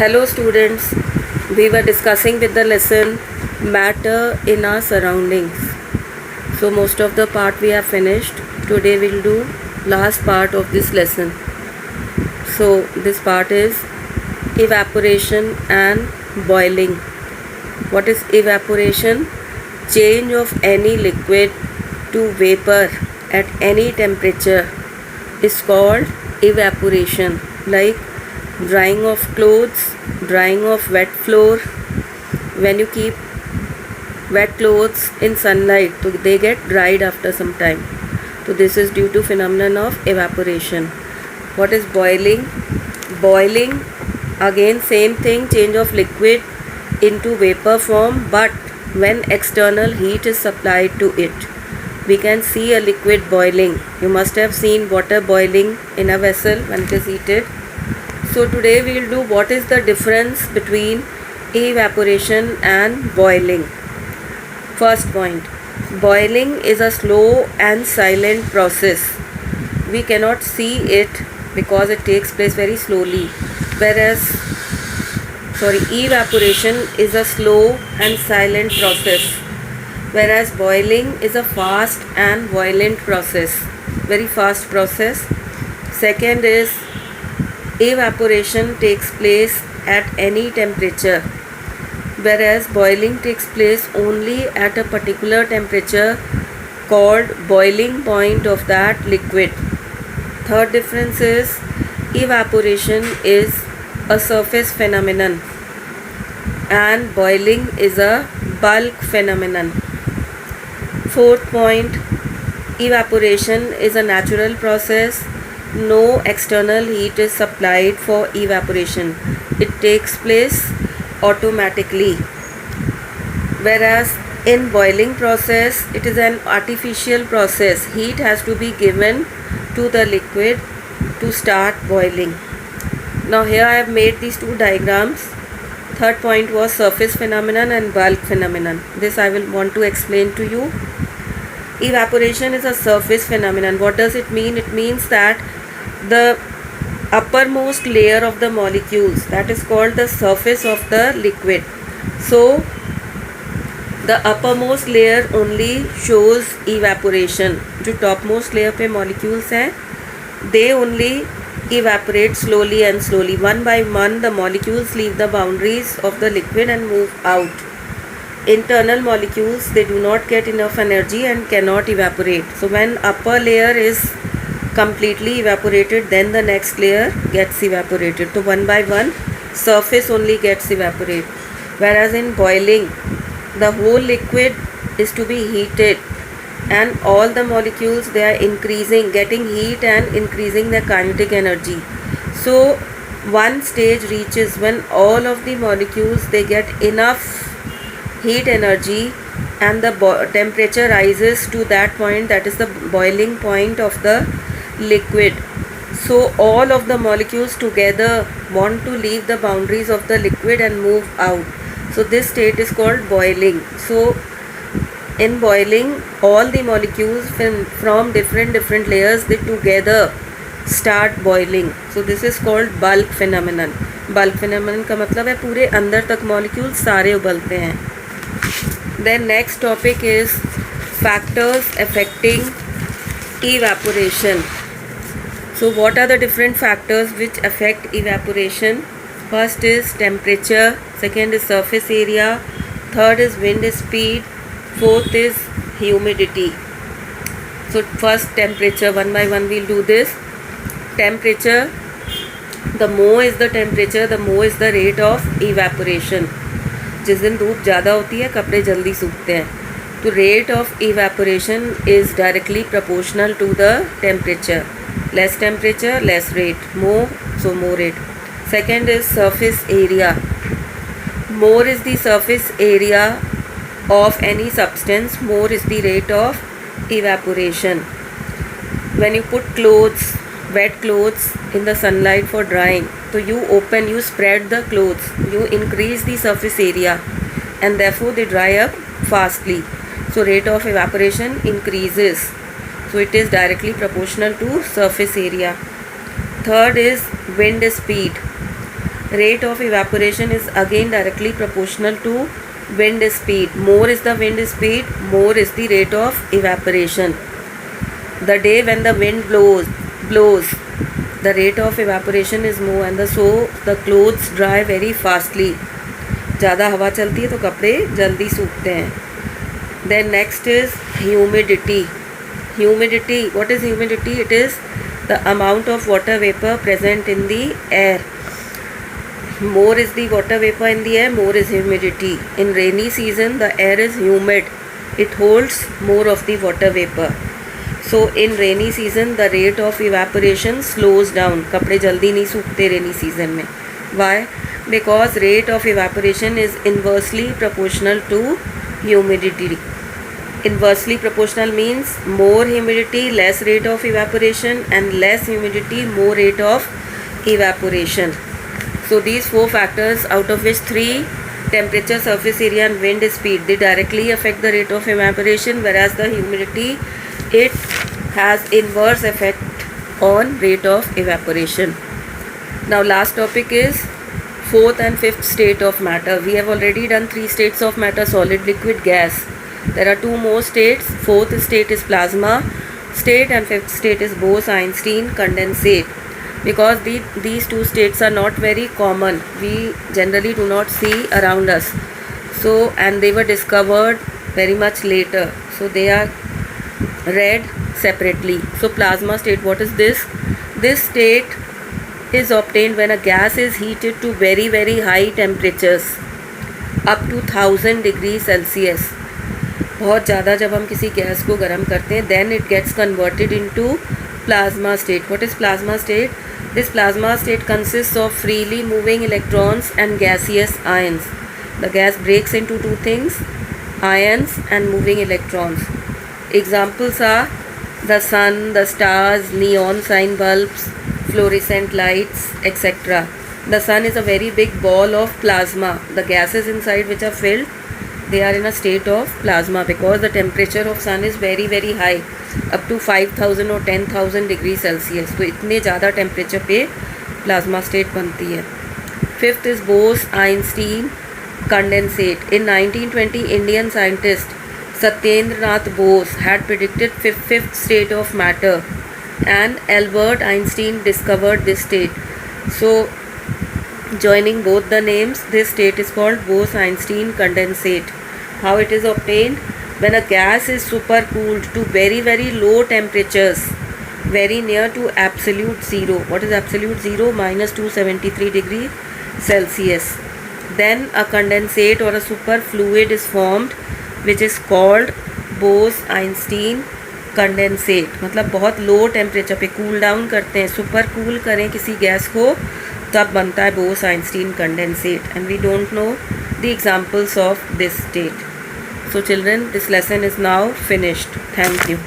Hello students, we were discussing with the lesson matter in our surroundings. So most of the part we have finished. Today we'll do last part of this lesson. So this part is evaporation and boiling. What is evaporation? Change of any liquid to vapor at any temperature is called evaporation. Like drying of clothes, drying of wet floor. When you keep wet clothes in sunlight, so they get dried after some time. So this is due to phenomenon of evaporation. What is boiling? Boiling, again same thing, change of liquid into vapor form, but when external heat is supplied to it. We can see a liquid boiling. You must have seen water boiling in a vessel when it is heated. So today we will do what is the difference between evaporation and boiling. First point, boiling is a slow and silent process. We cannot see it because it takes place very slowly, whereas evaporation is a slow and silent process, whereas boiling is a fast and violent process, very fast process. Second is evaporation takes place at any temperature, whereas boiling takes place only at a particular temperature called boiling point of that liquid. Third difference is evaporation is a surface phenomenon and boiling is a bulk phenomenon. Fourth point, evaporation is a natural process. No external heat is supplied for evaporation. It takes place automatically. Whereas in boiling process, it is an artificial process. Heat has to be given to the liquid to start boiling. Now here I have made these two diagrams. Third point was surface phenomenon and bulk phenomenon. This I will want to explain to you. Evaporation is a surface phenomenon. What does it mean? It means that the uppermost layer of the molecules, that is called the surface of the liquid. So the uppermost layer only shows evaporation. जो topmost layer पे molecules हैं, they only evaporate slowly and slowly. One by one the molecules leave the boundaries of the liquid and move out. Internal molecules, they do not get enough energy and cannot evaporate. So when upper layer is completely evaporated, then the next layer gets evaporated. So one by one surface only gets evaporated. Whereas in boiling, the whole liquid is to be heated and all the molecules, they are increasing, getting heat and increasing their kinetic energy. So one stage reaches when all of the molecules, they get enough heat energy and the temperature rises to that point, that is the boiling point of the liquid. So all of the molecules together want to leave the boundaries of the liquid and move out. So this state is called boiling. So in boiling, all the molecules from different layers, they together start boiling. So this is called bulk phenomenon. Bulk phenomenon का मतलब है पूरे अंदर तक molecules सारे उबलते हैं. Then next topic is factors affecting evaporation. So what are the different factors which affect evaporation? First is temperature, second is surface area, third is wind speed, fourth is humidity. So first temperature, one by one we'll do this. Temperature, the more is the temperature, the more is the rate of evaporation. जिस दिन धूप ज़्यादा होती है कपड़े जल्दी सूखते हैं, तो rate of evaporation is directly proportional to the temperature. Less temperature, less rate. More, so more rate. Second is surface area. More is the surface area of any substance, more is the rate of evaporation. When you put clothes, wet clothes in the sunlight for drying, so you spread the clothes, you increase the surface area and therefore they dry up fastly. So rate of evaporation increases. So it is directly proportional to surface area. Third is wind speed. Rate of evaporation is again directly proportional to wind speed. More is the wind speed, more is the rate of evaporation. The day when the wind blows, the rate of evaporation is more, and so the clothes dry very fastly. ज़्यादा हवा चलती है तो कपड़े जल्दी सूखते हैं. Then next is humidity. Humidity, what is humidity? It is the amount of water vapor present in the air. More is the water vapor in the air, more is humidity. In rainy season, the air is humid. It holds more of the water vapor. So in rainy season, the rate of evaporation slows down. कपड़े जल्दी नहीं सूखते rainy season में. Why? Because rate of evaporation is inversely proportional to humidity. Inversely proportional means more humidity, less rate of evaporation, and less humidity, more rate of evaporation. So these four factors, out of which three, temperature, surface area and wind speed, they directly affect the rate of evaporation, whereas the humidity, it has inverse effect on rate of evaporation. Now last topic is fourth and fifth state of matter. We have already done three states of matter: solid, liquid, gas. There are two more states. Fourth state is plasma state and fifth state is Bose-Einstein condensate. Because these two states are not very common, we generally do not see around us. So, and they were discovered very much later. So they are read separately. So plasma state, what is this? This state is obtained when a gas is heated to very very high temperatures, up to 1000 degrees Celsius. बहुत ज़्यादा जब हम किसी gas को गर्म करते हैं, then it gets converted into plasma state. What is plasma state? This plasma state consists of freely moving electrons and gaseous ions. The gas breaks into two things: ions and moving electrons. Examples are the sun, the stars, neon sign bulbs, fluorescent lights, etc. The sun is a very big ball of plasma. The gases inside which are filled, they are in a state of plasma because the temperature of sun is very very high, up to 5000 or 10,000 degrees Celsius. तो इतने ज़्यादा temperature पे plasma state बनती है. Fifth is Bose-Einstein condensate. In 1920, Indian scientist Satyendra Nath Bose had predicted fifth state of matter, and Albert Einstein discovered this state. So joining both the names, this state is called Bose-Einstein condensate. How it is obtained? When a gas is supercooled to very very low temperatures, very near to absolute zero. What is absolute zero? Minus 273 degrees Celsius. Then a condensate or a superfluid is formed, which is called Bose-Einstein condensate. मतलब बहुत low temperature पे cool down करते हैं, super cool करें किसी gas को, तब बनता है Bose-Einstein condensate. And we don't know the examples of this state. So children, this lesson is now finished. Thank you.